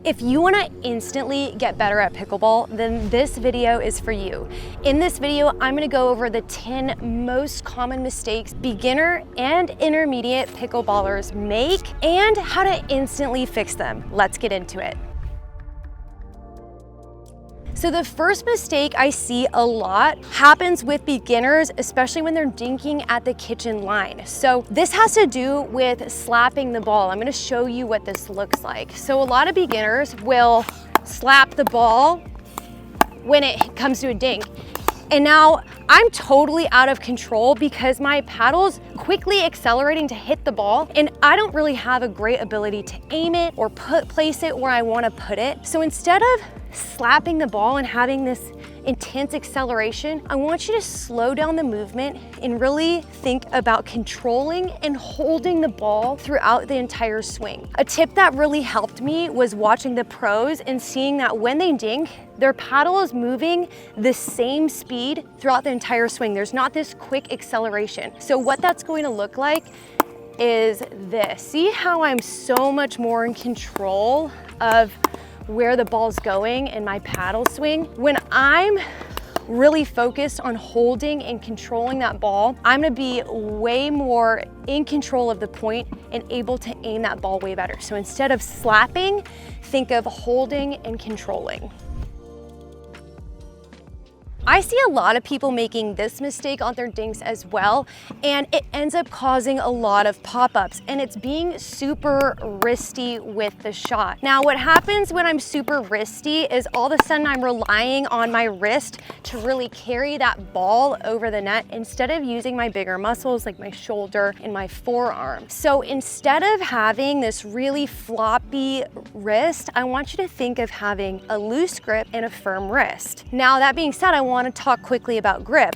If you want to instantly get better at pickleball, then this video is for you. In this video, I'm going to go over the 10 most common mistakes beginner and intermediate pickleballers make and how to instantly fix them. Let's get into it. So the first mistake I see a lot happens with beginners, especially when they're dinking at the kitchen line. So this has to do with slapping the ball. I'm gonna show you what this looks like. So a lot of beginners will slap the ball when it comes to a dink. And now I'm totally out of control because my paddle's quickly accelerating to hit the ball and I don't really have a great ability to aim it or place it where I want to put it. So instead of slapping the ball and having this intense acceleration, I want you to slow down the movement and really think about controlling and holding the ball throughout the entire swing. A tip that really helped me was watching the pros and seeing that when they dink, their paddle is moving the same speed throughout the entire swing. There's not this quick acceleration. So what that's going to look like is this. See how I'm so much more in control of where the ball's going in my paddle swing? When I'm really focused on holding and controlling that ball, I'm gonna be way more in control of the point and able to aim that ball way better. So instead of slapping, think of holding and controlling. I see a lot of people making this mistake on their dinks as well, and it ends up causing a lot of pop-ups, and it's being super wristy with the shot. Now, what happens when I'm super wristy is all of a sudden I'm relying on my wrist to really carry that ball over the net instead of using my bigger muscles like my shoulder and my forearm. So instead of having this really floppy wrist, I want you to think of having a loose grip and a firm wrist. Now, that being said, I want to talk quickly about grip.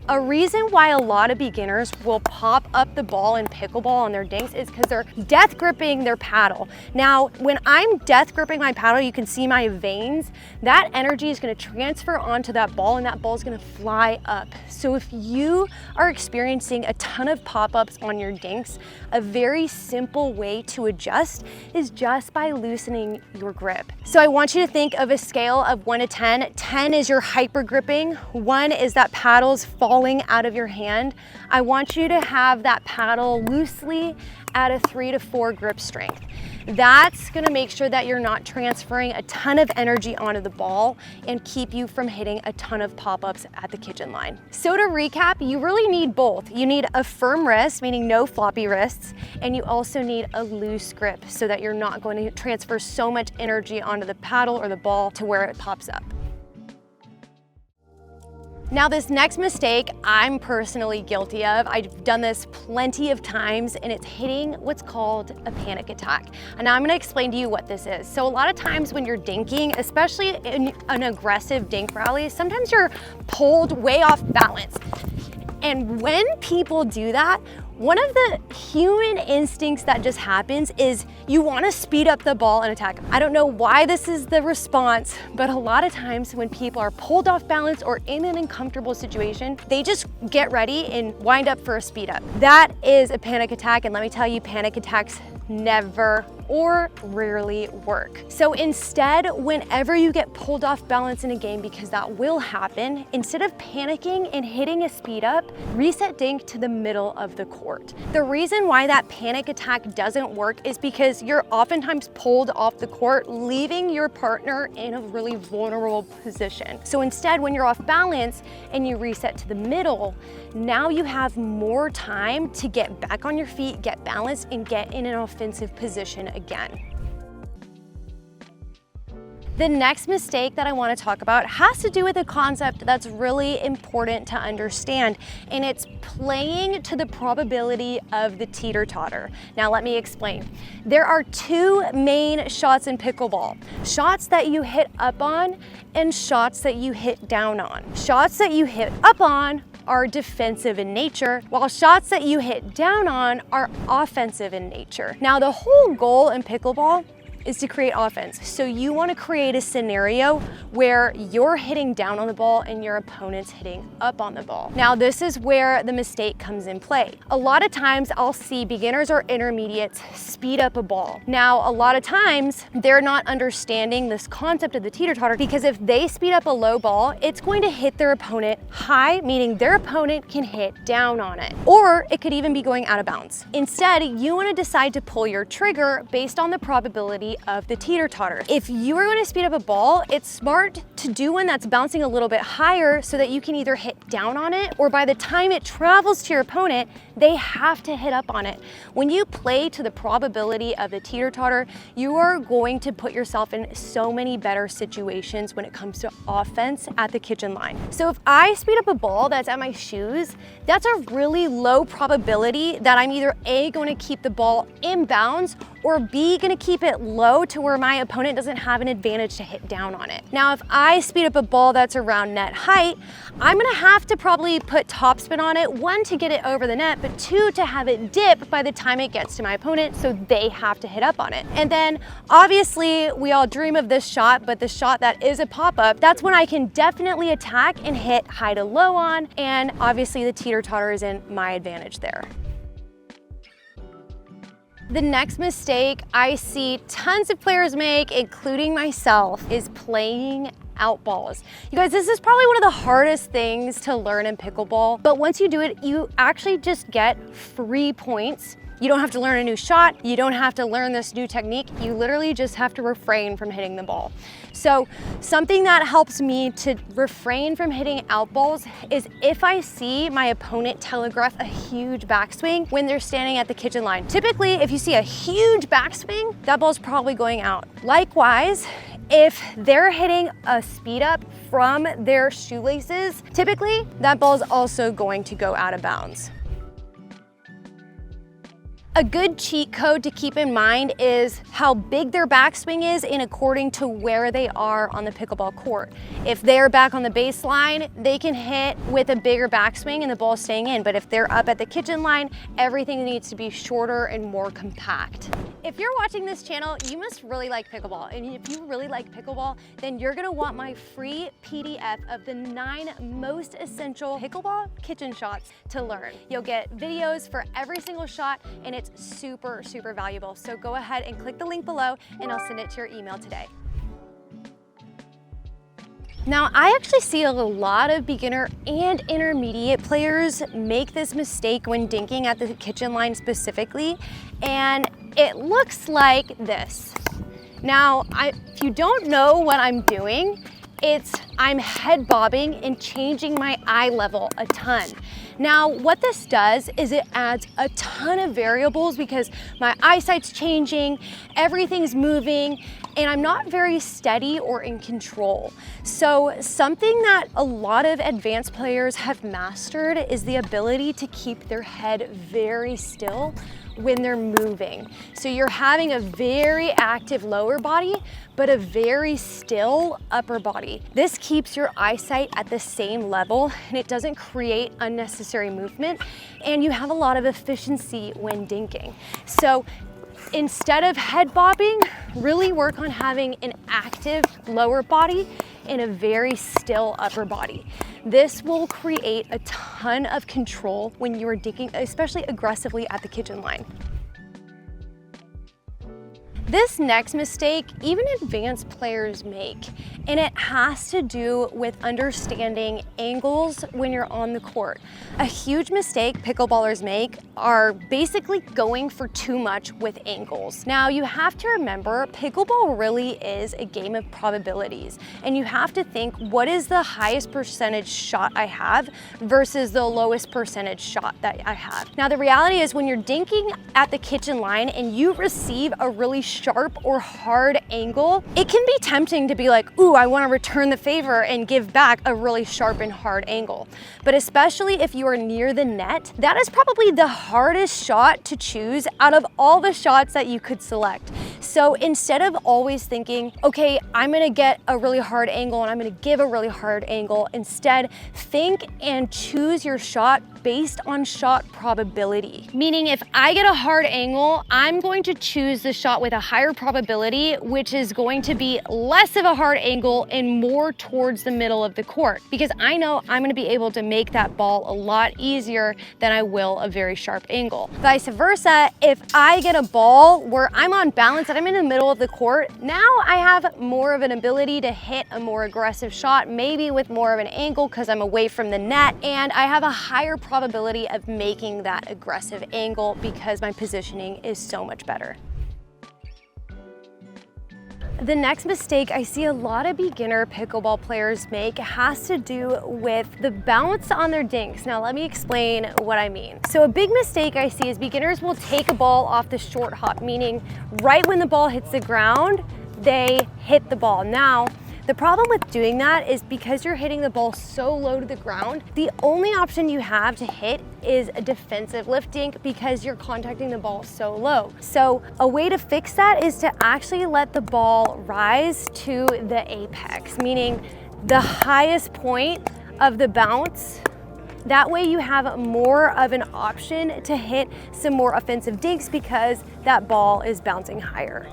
A reason why a lot of beginners will pop up the ball in pickleball on their dinks is because they're death gripping their paddle. Now, when I'm death gripping my paddle, you can see my veins. That energy is going to transfer onto that ball and that ball is going to fly up. So if you are experiencing a ton of pop-ups on your dinks, a very simple way to adjust is just by loosening your grip. So I want you to think of a scale of 1 to 10. 10 is your hyper gripping. 1 is that paddle's falling out of your hand. I want you to have that paddle loosely at a 3 to 4 grip strength. That's gonna make sure that you're not transferring a ton of energy onto the ball and keep you from hitting a ton of pop-ups at the kitchen line. So to recap, you really need both. You need a firm wrist, meaning no floppy wrists, and you also need a loose grip so that you're not going to transfer so much energy onto the paddle or the ball to where it pops up. Now, this next mistake I'm personally guilty of. I've done this plenty of times and it's hitting what's called a panic attack. And now I'm gonna explain to you what this is. So a lot of times when you're dinking, especially in an aggressive dink rally, sometimes you're pulled way off balance. And when people do that, one of the human instincts that just happens is you want to speed up the ball and attack. I don't know why this is the response, but a lot of times when people are pulled off balance or in an uncomfortable situation, they just get ready and wind up for a speed up. That is a panic attack, and let me tell you, panic attacks never or rarely work. So instead, whenever you get pulled off balance in a game, because that will happen, instead of panicking and hitting a speed up, reset dink to the middle of the court. The reason why that panic attack doesn't work is because you're oftentimes pulled off the court, leaving your partner in a really vulnerable position. So instead, when you're off balance and you reset to the middle, now you have more time to get back on your feet, get balanced, and get in an offensive position again. The next mistake that I want to talk about has to do with a concept that's really important to understand, and it's playing to the probability of the teeter-totter. Now let me explain. There are 2 main shots in pickleball. Shots that you hit up on and shots that you hit down on. Shots that you hit up on are defensive in nature, while shots that you hit down on are offensive in nature. Now, the whole goal in pickleball is to create offense. So you want to create a scenario where you're hitting down on the ball and your opponent's hitting up on the ball. Now, this is where the mistake comes in play. A lot of times I'll see beginners or intermediates speed up a ball. Now, a lot of times they're not understanding this concept of the teeter-totter, because if they speed up a low ball, it's going to hit their opponent high, meaning their opponent can hit down on it. Or it could even be going out of bounds. Instead, you want to decide to pull your trigger based on the probability of the teeter-totter. If you are going to speed up a ball, it's smart to do one that's bouncing a little bit higher so that you can either hit down on it, or by the time it travels to your opponent, they have to hit up on it. When you play to the probability of the teeter-totter, you are going to put yourself in so many better situations when it comes to offense at the kitchen line. So if I speed up a ball that's at my shoes, that's a really low probability that I'm either A, going to keep the ball in bounds, or B, going to keep it low to where my opponent doesn't have an advantage to hit down on it. Now, if I speed up a ball that's around net height, I'm going to have to probably put topspin on it, one, to get it over the net, but two, to have it dip by the time it gets to my opponent, so they have to hit up on it. And then obviously we all dream of this shot, but the shot that is a pop-up, that's when I can definitely attack and hit high to low on, and obviously the teeter-totter is in my advantage there. The next mistake I see tons of players make, including myself, is playing out balls. You guys, this is probably one of the hardest things to learn in pickleball, but once you do it, you actually just get free points. You don't have to learn a new shot. You don't have to learn this new technique. You literally just have to refrain from hitting the ball. So something that helps me to refrain from hitting out balls is if I see my opponent telegraph a huge backswing when they're standing at the kitchen line. Typically, if you see a huge backswing, that ball's probably going out. Likewise, if they're hitting a speed up from their shoelaces, typically that ball's also going to go out of bounds. A good cheat code to keep in mind is how big their backswing is in according to where they are on the pickleball court. If they're back on the baseline, they can hit with a bigger backswing and the ball's staying in. But if they're up at the kitchen line, everything needs to be shorter and more compact. If you're watching this channel, you must really like pickleball. And if you really like pickleball, then you're gonna want my free PDF of the 9 most essential pickleball kitchen shots to learn. You'll get videos for every single shot, and it's super, super valuable. So go ahead and click the link below and I'll send it to your email today. Now, I actually see a lot of beginner and intermediate players make this mistake when dinking at the kitchen line specifically, and it looks like this. Now, if you don't know what I'm doing, I'm head bobbing and changing my eye level a ton. Now, what this does is it adds a ton of variables because my eyesight's changing, everything's moving, and I'm not very steady or in control. So something that a lot of advanced players have mastered is the ability to keep their head very still when they're moving. So you're having a very active lower body, but a very still upper body. This keeps your eyesight at the same level and it doesn't create unnecessary movement, and you have a lot of efficiency when dinking. So instead of head bobbing, really work on having an active lower body and a very still upper body. This will create a ton of control when you are dinking, especially aggressively at the kitchen line. This next mistake, even advanced players make, and it has to do with understanding angles when you're on the court. A huge mistake pickleballers make are basically going for too much with angles. Now, you have to remember, pickleball really is a game of probabilities, and you have to think, what is the highest percentage shot I have versus the lowest percentage shot that I have? Now, the reality is when you're dinking at the kitchen line and you receive a really sharp or hard angle, it can be tempting to be like, ooh, I want to return the favor and give back a really sharp and hard angle. But especially if you are near the net, that is probably the hardest shot to choose out of all the shots that you could select. So instead of always thinking, okay, I'm gonna get a really hard angle and I'm gonna give a really hard angle, instead think and choose your shot based on shot probability. Meaning if I get a hard angle, I'm going to choose the shot with a higher probability, which is going to be less of a hard angle and more towards the middle of the court, because I know I'm going to be able to make that ball a lot easier than I will a very sharp angle. Vice versa, if I get a ball where I'm on balance and I'm in the middle of the court, now I have more of an ability to hit a more aggressive shot, maybe with more of an angle because I'm away from the net, and I have a higher probability of making that aggressive angle because my positioning is so much better. The next mistake I see a lot of beginner pickleball players make has to do with the bounce on their dinks. Now let me explain what I mean. So a big mistake I see is beginners will take a ball off the short hop, meaning right when the ball hits the ground, they hit the ball. Now, the problem with doing that is because you're hitting the ball so low to the ground, the only option you have to hit is a defensive lift dink because you're contacting the ball so low. So a way to fix that is to actually let the ball rise to the apex, meaning the highest point of the bounce. That way you have more of an option to hit some more offensive dinks because that ball is bouncing higher.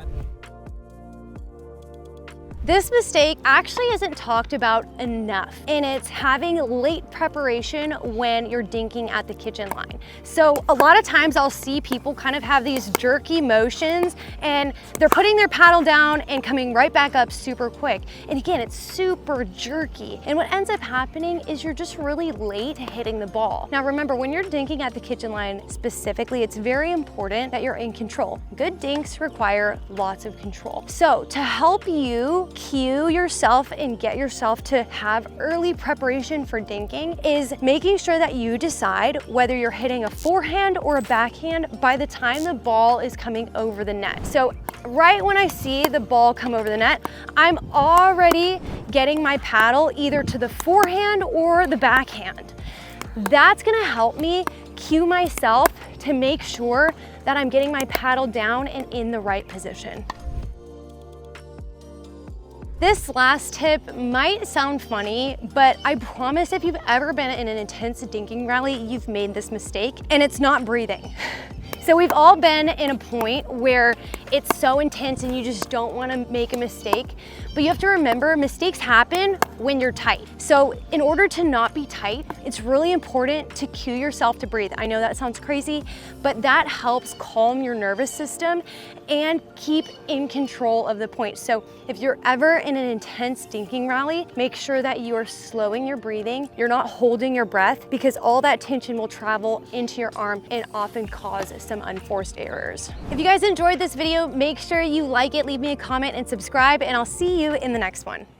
This mistake actually isn't talked about enough, and it's having late preparation when you're dinking at the kitchen line. So a lot of times I'll see people kind of have these jerky motions and they're putting their paddle down and coming right back up super quick. And again, it's super jerky. And what ends up happening is you're just really late hitting the ball. Now remember, when you're dinking at the kitchen line specifically, it's very important that you're in control. Good dinks require lots of control. So to help you cue yourself and get yourself to have early preparation for dinking is making sure that you decide whether you're hitting a forehand or a backhand by the time the ball is coming over the net. So right when I see the ball come over the net, I'm already getting my paddle either to the forehand or the backhand. That's gonna help me cue myself to make sure that I'm getting my paddle down and in the right position. This last tip might sound funny, but I promise if you've ever been in an intense dinking rally, you've made this mistake, and it's not breathing. So we've all been in a point where it's so intense and you just don't want to make a mistake, but you have to remember mistakes happen when you're tight. So in order to not be tight, it's really important to cue yourself to breathe. I know that sounds crazy, but that helps calm your nervous system and keep in control of the point. So if you're ever in an intense dinking rally, make sure that you are slowing your breathing. You're not holding your breath because all that tension will travel into your arm and often cause some unforced errors. If you guys enjoyed this video, make sure you like it, leave me a comment and subscribe, and I'll see you in the next one.